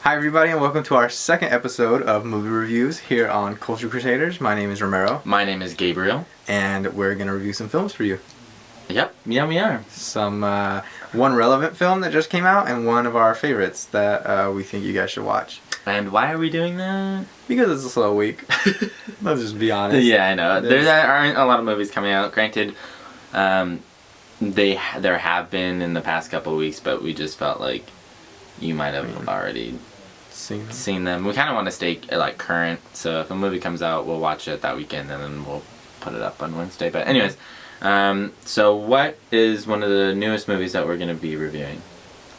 Hi everybody and welcome to our second episode of Movie Reviews here on Culture Crusaders. My name is Romero. My name is Gabriel. And we're going to review some films for you. Yep, yeah we are. Some, one relevant film that just came out and one of our favorites that we think you guys should watch. And why are we doing that? Because it's a slow week. Let's just be honest. Yeah, I know. There aren't a lot of movies coming out. Granted, there have been in the past couple of weeks, but we just felt like you might have already seen them. We kind of want to stay current, so if a movie comes out, we'll watch it that weekend and then we'll put it up on Wednesday. But anyways, so what is one of the newest movies that we're going to be reviewing?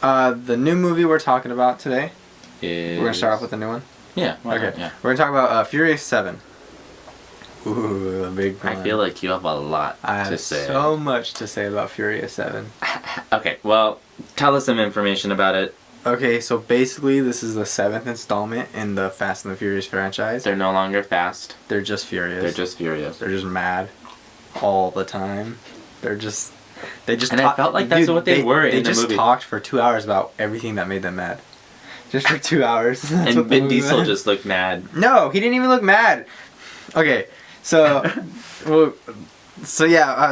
The new movie we're talking about today is... We're going to start off with the new one? Yeah. Okay. Yeah. We're going to talk about Furious 7. Ooh, a big one. I feel like you have a lot to say. I have so much to say about Furious 7. Okay, well, tell us some information about it. Okay, so basically this is the 7th installment in the Fast and the Furious franchise. They're no longer fast. They're just furious. They're just furious. They're just mad all the time. They just And I felt like that's what they were in the movie. They just talked for 2 hours about everything that made them mad. Just for 2 hours. And Vin Diesel just looked mad. No, he didn't even look mad. Okay, so yeah,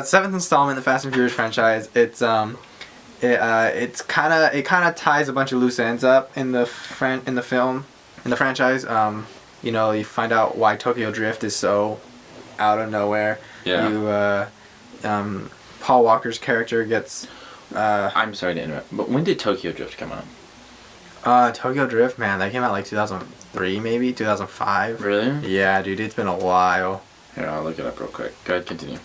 7th installment in the Fast and Furious franchise. It kind of ties a bunch of loose ends up in the franchise. You know, you find out why Tokyo Drift is so out of nowhere. Yeah. Paul Walker's character gets. I'm sorry to interrupt, but when did Tokyo Drift come out? Tokyo Drift, man, that came out like 2003, maybe 2005. Really? Yeah, dude, it's been a while. Here, I'll look it up real quick. Go ahead, continue.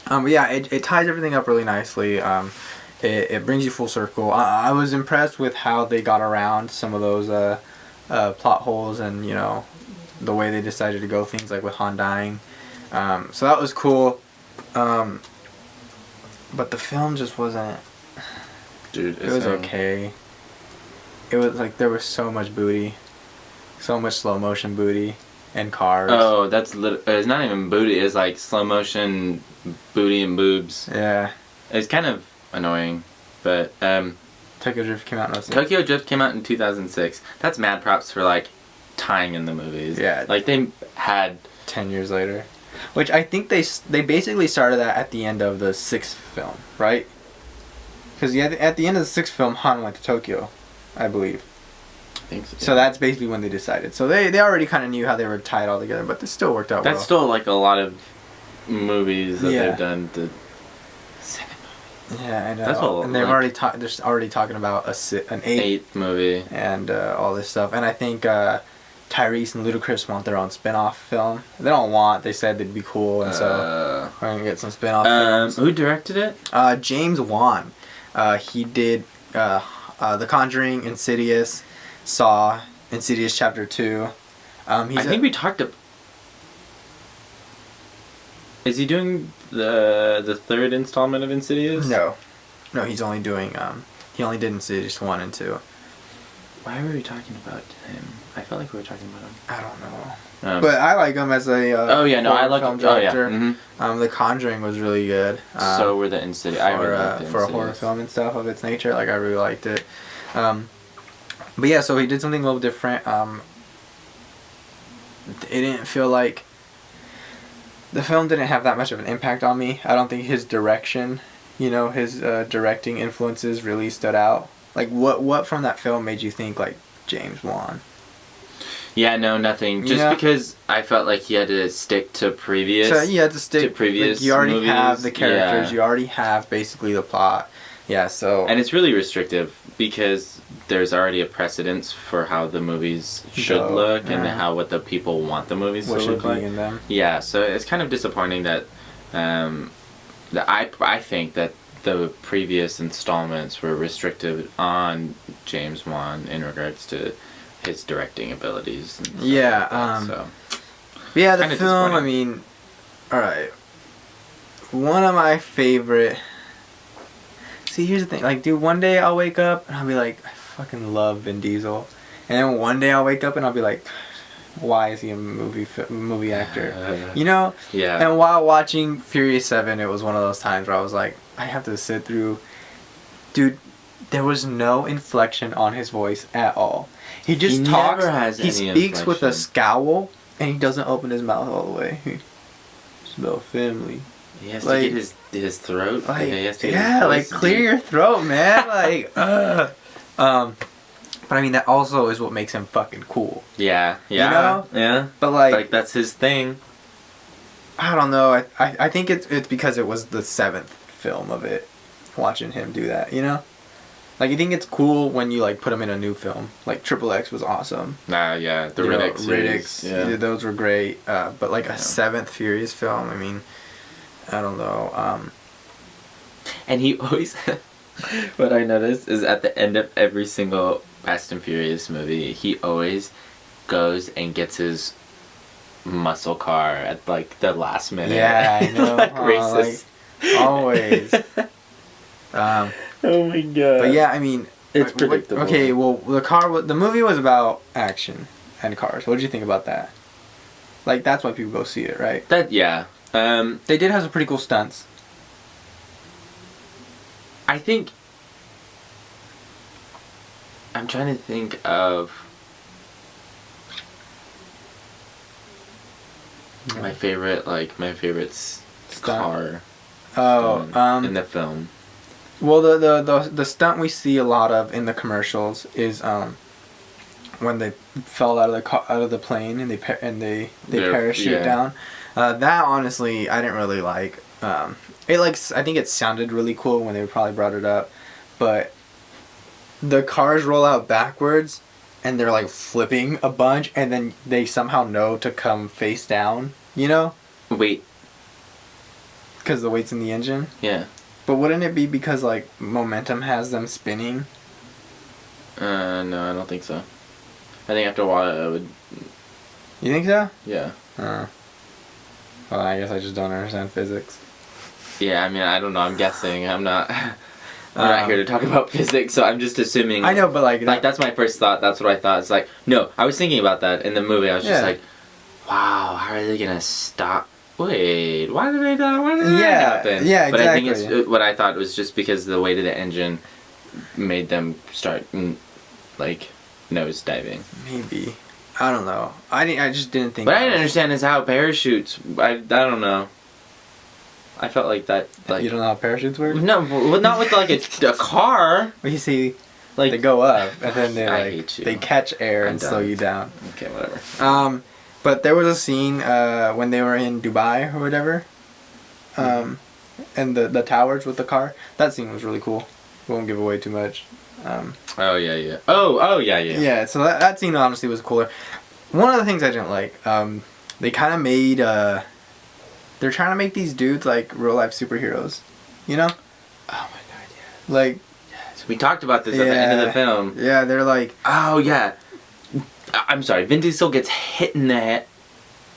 But yeah, it ties everything up really nicely. It brings you full circle. I was impressed with how they got around some of those plot holes and, you know, the way they decided to go things like with Han dying. So that was cool. But the film just wasn't... Dude, it was okay. It was like there was so much booty. So much slow motion booty and cars. Oh, it's not even booty. It's like slow motion booty and boobs. Yeah. It's kind of annoying, but Tokyo Drift came out in 2006. Tokyo Drift came out in 2006. That's mad props for like tying in the movies. Yeah. Like they had 10 years later, which I think they basically started that at the end of the 6th film, right? Because at the end of the 6th film, Han went to Tokyo, I believe. I think so. So that's basically when they decided. So they already kind of knew how they were tied all together, but it still worked out well. That's still like a lot of movies that they've done. Yeah, I know. That's what, and they've they're already talking about an eighth movie and all this stuff. And I think Tyrese and Ludacris want their own spin-off film. They don't want. They said they'd be cool, and so we're gonna get some spin-off films. Who directed it? James Wan. He did The Conjuring, Insidious, Saw, Insidious Chapter 2. I think we talked. Is he doing the third installment of Insidious? No, he's only doing he only did Insidious 1 and 2. Why were we talking about him? I felt like we were talking about him. I don't know. But I like him as a I like film director. Mm-hmm. The Conjuring was really good. So were the Insidious. I really liked the for a horror film and stuff of its nature. Like I really liked it. But yeah, so he did something a little different. It didn't feel like the film didn't have that much of an impact on me. I don't think his direction, his directing influences really stood out. Like what from that film made you think like James Wan? Yeah, no, nothing. Just because I felt like he had to stick to previous. So you had to stick to previous. Like, you already movies. have the characters. Yeah. You already have basically the plot. Yeah, so. And it's really restrictive because there's already a precedence for how the movies should look and what the people want the movies to look like. In them. Yeah, so it's kind of disappointing that I think that the previous installments were restricted on James Wan in regards to his directing abilities. And stuff like that, so. Yeah, the film, I mean, alright. One of my favorite... See, here's the thing. Like, dude, one day I'll wake up and I'll be like, I fucking love Vin Diesel. And then one day I'll wake up and I'll be like, why is he a movie actor? Yeah. And while watching Furious 7, it was one of those times where I was like, I have to sit through... Dude, there was no inflection on his voice at all. He just He talks. never has He any speaks with a inflection. scowl, and he doesn't open his mouth all the way. It's about family. He has Like- to get his throat. Like, he has to get his yeah, like voice clear deep. your throat, man. Like, but I mean that also is what makes him fucking cool. Yeah, You know? yeah. But like, Like that's his thing. I don't know. I think it's because it was the 7th film of it, watching him do that. You know, like I think it's cool when you like put him in a new film. Like Triple X was awesome. Yeah, the You know, Riddick series. Riddicks, Yeah. those were great. But like a Yeah. 7th Furious film, I mean, I don't know. And he always, what I noticed is at the end of every single Fast and Furious movie, he always goes and gets his muscle car at like the last minute. Yeah, I know. Like races. Always. Oh my god. But yeah, I mean, It's what- predictable. Okay, well, the movie was about action and cars. What did you think about that? Like, that's why people go see it, right? That yeah. They did have some pretty cool stunts. I think I'm trying to think of my favorite Stunt. car Oh, in the film. well, the stunt we see a lot of in the commercials is when they fell out of the plane and they They're- parachute yeah. down. That honestly, I didn't really like. I think it sounded really cool when they probably brought it up, but the cars roll out backwards and they're like flipping a bunch, and then they somehow know to come face down. You know, Wait, because the weight's in the engine. yeah. But wouldn't it be because like momentum has them spinning? No, I don't think so. I think after a while it would. You think so? Yeah. Well, I guess I just don't understand physics. Yeah, I mean, I don't know. I'm guessing. I'm not. We're not here to talk about physics, so I'm just assuming. I know, but like That's my first thought. That's what I thought. It's like, no, I was thinking about that in the movie. I was just Yeah. like, wow, how are they gonna stop? Wait, why did they die? Why did that Yeah, happen? yeah, But I think exactly. it's what I thought was just because the weight of the engine made them start like nose diving. maybe. I don't know. I just didn't think. But I that didn't was- understand is how parachutes. I don't know. I felt like that. Like You don't know how parachutes work? no, well, not with like a car. Well, you see, Like they go up and then they I like hate you. they catch air I'm and slow done. you down. Okay, whatever. But there was a scene when they were in Dubai or whatever, and the towers with the car. That scene was really cool. Won't give away too much. Oh yeah. Oh yeah. Yeah, so that scene honestly was cooler. One of the things I didn't like, they kind of made, they're trying to make these dudes like real life superheroes, you know? Oh my god, yeah. Like, So we talked about this at the end of the film. yeah, they're like, Oh yeah. I'm sorry. Vin Diesel gets hit in the head.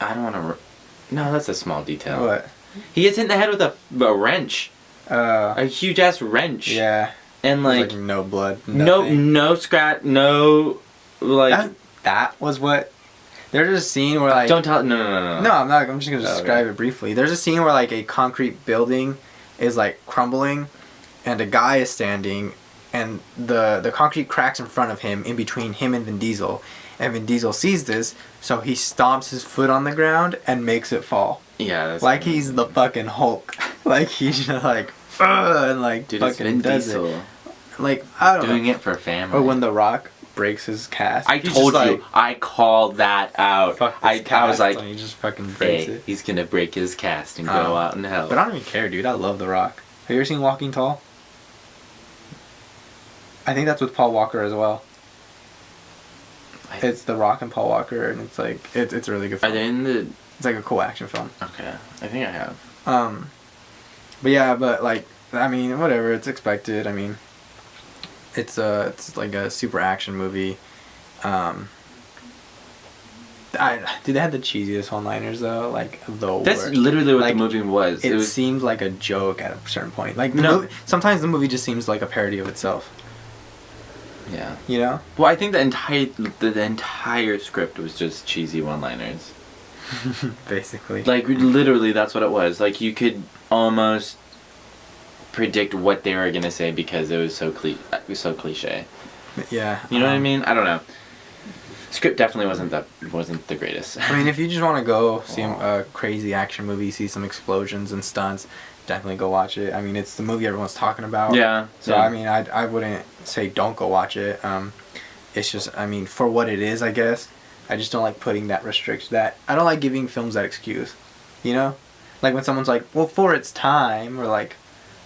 I don't want to. No, that's a small detail. what? He gets hit in the head with a wrench, a huge ass wrench. Yeah. And like, Like no blood. no nothing. scratch, no like. That was what. There's a scene where like. Don't tell. No. No, I'm not. I'm just gonna Oh, describe okay. it briefly. There's a scene where like a concrete building is like crumbling, and a guy is standing, and the concrete cracks in front of him, in between him and Vin Diesel, and Vin Diesel sees this, so he stomps his foot on the ground and makes it fall, Yeah. That's like he's the fucking Hulk, like he's just like, "Ugh," and like Dude, it's fucking Vin does Diesel it. Like I don't doing know. it for family. Or when The Rock breaks his cast. I he's told just you, like, I called that out. Fuck I this was cast, like, and he just fucking breaks hey, it. he's gonna break his cast and go out in hell. But I don't even care, dude. I love The Rock. Have you ever seen Walking Tall? I think that's with Paul Walker as well. It's The Rock and Paul Walker, and it's like it's a really good Are film. they in the? It's like a cool action film. Okay, I think I have. But yeah, but like I mean, whatever. It's expected. I mean, it's like a super action movie. Dude, they had the cheesiest one-liners though, like the That's worst. literally what Like, the movie was. It was seemed like a joke at a certain point. Like No. sometimes the movie just seems like a parody of itself. yeah. You know? Well, I think the entire script was just cheesy one-liners. Basically. Like literally, that's what it was. Like you could almost predict what they were gonna say because it was so cliche. Yeah. You know what I mean? I don't know. Script definitely wasn't the greatest. I mean, if you just want to go see a crazy action movie, see some explosions and stunts, definitely go watch it. I mean, it's the movie everyone's talking about. Yeah. So yeah. I mean, I wouldn't say don't go watch it. It's just, I mean, for what it is, I guess. I just don't like putting that I don't like giving films that excuse. You know, like when someone's like, well, for its time, or like,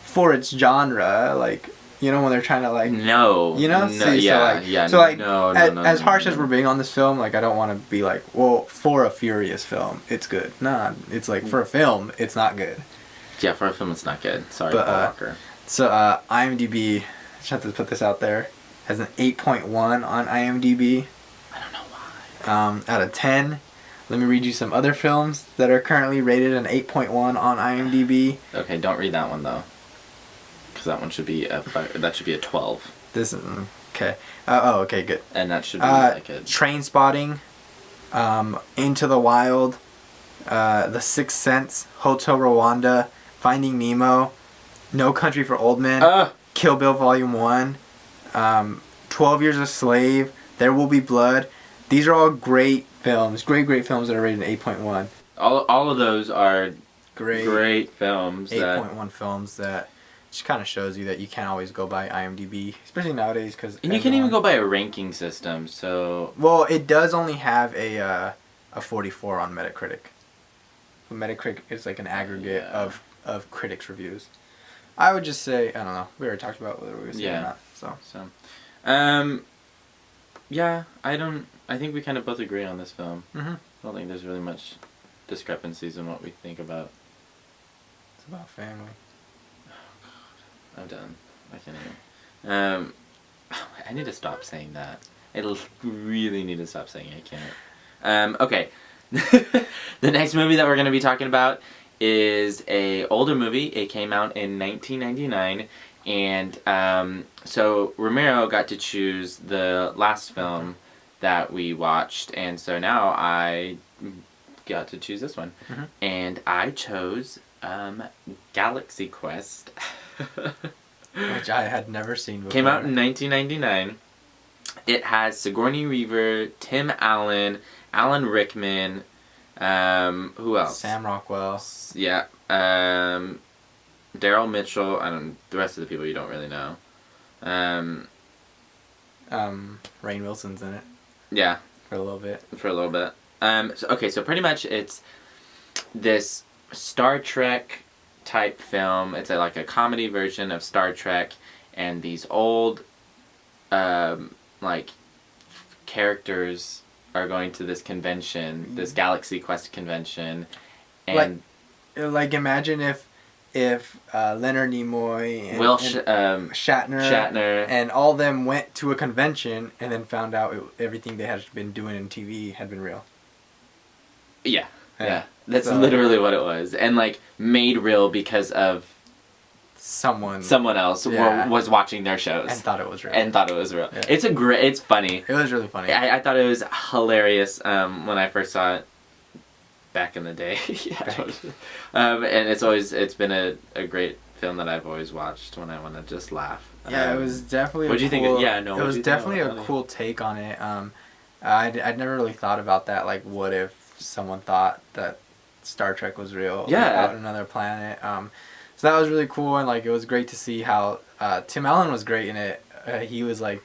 for its genre, like. You know, when they're trying to like... No. You know? No, See, yeah, so yeah. So like, no, as harsh as we're being on this film, like I don't want to be like, well, for a Furious film, it's good. Nah, it's like, for a film, it's not good. Yeah, for a film, it's not good. Sorry, But, Paul Walker. So, IMDb, just have to put this out there, has an 8.1 on IMDb. I don't know why. Out of 10. Let me read you some other films that are currently rated an 8.1 on IMDb. Okay, don't read that one, though. Because that one should be a 12. This is... Okay. Okay, good. And that should be like a... Trainspotting, Into the Wild, The Sixth Sense, Hotel Rwanda, Finding Nemo, No Country for Old Men, Kill Bill Volume 1, 12 Years a Slave, There Will Be Blood. These are all great films. Great films that are rated 8.1. All of those are great films. 8.1 films that... just kind of shows you that you can't always go by IMDb, especially nowadays. And you can't even go by a ranking system, so... Well, it does only have a 44 on Metacritic. Metacritic is like an aggregate of critics' reviews. I would just say, I don't know, we already talked about whether we were saying or not. So, yeah, I think we kind of both agree on this film. Mm-hmm. I don't think there's really much discrepancies in what we think about. It's about family. I'm done. I can't even. I need to stop saying that. I really need to stop saying I can't. Okay. The next movie that we're going to be talking about is a older movie. It came out in 1999. And so Ramiro got to choose the last film that we watched. And so now I got to choose this one. Mm-hmm. And I chose Galaxy Quest. Which I had never seen before. Came out in 1999. It has Sigourney Weaver, Tim Allen, Alan Rickman, who else? Sam Rockwell. Yeah. Daryl Mitchell. The rest of the people you don't really know. Rainn Wilson's in it. Yeah. For a little bit. So pretty much it's this Star Trek type film. It's like a comedy version of Star Trek, and these old like characters are going to this convention, this Galaxy Quest convention, and like imagine if Leonard Nimoy and Shatner and all them went to a convention and then found out everything they had been doing in TV had been real. Yeah. That's literally what it was, and like made real because of someone else was watching their shows and thought it was real. Yeah. It's funny. It was really funny. I thought it was hilarious when I first saw it back in the day. And it's been a great film that I've always watched when I want to just laugh. Yeah, it was definitely. What do you think? It was definitely a cool take on it. I'd never really thought about that. Like, what if someone thought that Star Trek was real without another planet? So that was really cool, and like it was great to see how Tim Allen was great in it. He was like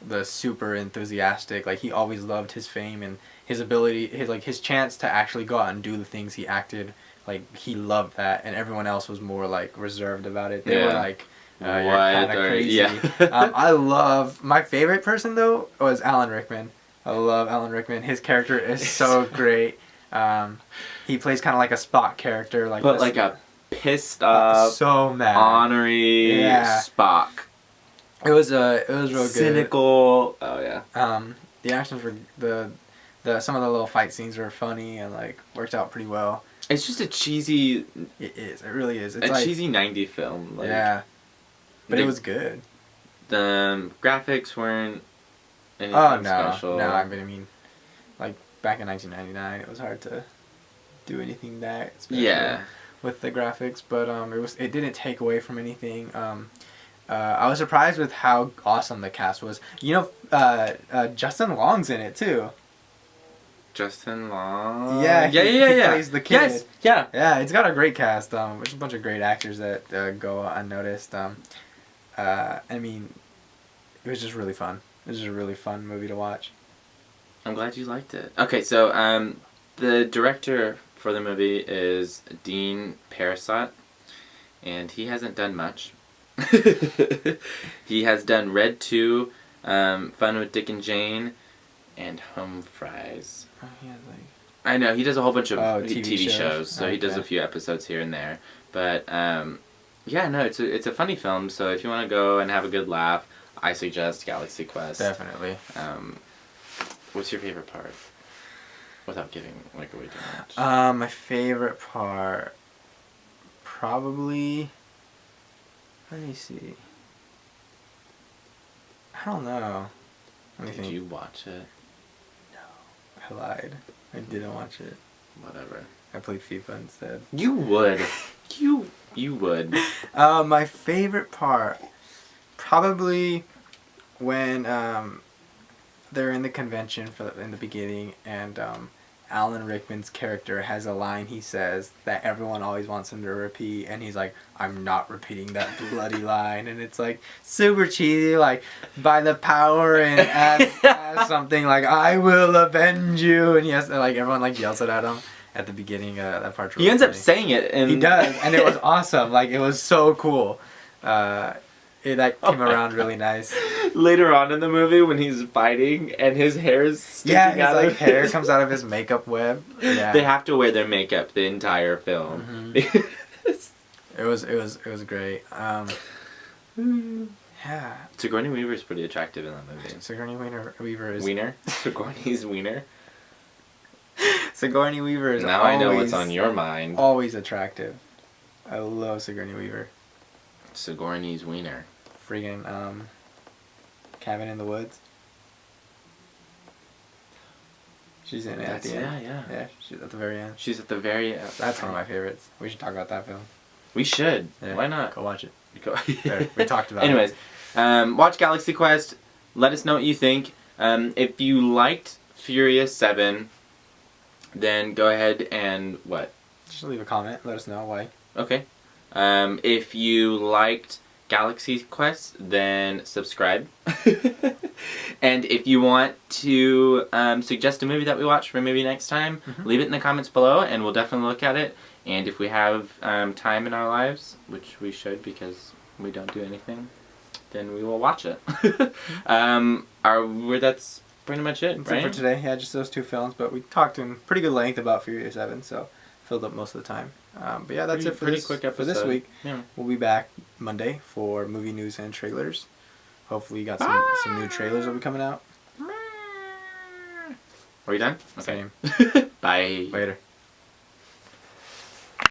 the super enthusiastic. Like he always loved his fame and his ability, his chance to actually go out and do the things he acted. Like he loved that, and everyone else was more like reserved about it. They were like, "You're kind of crazy." Yeah. My favorite person though was Alan Rickman. I love Alan Rickman. His character is so great. He plays kind of like a Spock character, like a pissed off, so mad, ornery Spock. It was real good. Cynical. Oh yeah. The actions were some of the little fight scenes were funny and like worked out pretty well. It's just a cheesy. It is. It really is. It's a cheesy 90s film. Like, yeah. But it was good. The graphics weren't anything special. No, I mean, like back in 1999, it was hard to do anything that special. Yeah. with the graphics, but it didn't take away from anything. I was surprised with how awesome the cast was. You know, Justin Long's in it too. Justin Long. Yeah, he plays the kid. Yes, yeah. Yeah, it's got a great cast. There's a bunch of great actors that go unnoticed. I mean, it was just really fun. It was just a really fun movie to watch. I'm glad you liked it. Okay, so the director for the movie is Dean Parisot, and he hasn't done much. He has done Red 2, Fun with Dick and Jane, and Home Fries. Oh, he has like... I know, he does a whole bunch of TV shows, so he does a few episodes here and there. But, yeah, no, it's a funny film, so if you want to go and have a good laugh, I suggest Galaxy Quest. Definitely. What's your favorite part? Without giving away too much. My favorite part... Probably... Let me see. I don't know. Did you watch it? No. I lied. I didn't watch it. Whatever. I played FIFA instead. You would. You would. My favorite part, probably when they're in the convention in the beginning, and Alan Rickman's character has a line he says that everyone always wants him to repeat, and he's like, "I'm not repeating that bloody line," and it's like super cheesy, like, by the power and as something like, "I will avenge you," and yes, like everyone like yells it at him at the beginning. That part's really he ends funny. up saying it, and He does, and it was awesome. Like, it was so cool. It like came around really nice. Later on in the movie, when he's fighting and his hair is sticking out, his hair comes out of his makeup web. Yeah, they have to wear their makeup the entire film. Mm-hmm. It was great. Yeah. Sigourney Weaver is pretty attractive in that movie. Sigourney Weaver is Wiener. Sigourney's wiener. Sigourney Weaver is now always, I know what's on your mind. Always attractive. I love Sigourney Weaver. Sigourney's wiener. Friggin' Cabin in the Woods. She's in it at the end. Yeah, she's at the very end. She's at the very end. That's one of my favorites. We should talk about that film. We should. Yeah. Why not? Go watch it. There, we talked about Anyways, it. Watch Galaxy Quest. Let us know what you think. If you liked Furious 7, then go ahead and what? Just leave a comment. Let us know why. Okay. If you liked Galaxy Quest, then subscribe. And if you want to suggest a movie that we watch for maybe next time, leave it in the comments below, and we'll definitely look at it. And if we have time in our lives, which we should because we don't do anything, then we will watch it. That's pretty much it, That's right? it for today. Yeah, just those two films, but we talked in pretty good length about Furious 7, so filled up most of the time. But yeah, that's it for this quick episode. For this week. Yeah. We'll be back Monday for movie news and trailers. Hopefully you got some new trailers will be coming out. Are you done? Okay. Same. Bye. Later.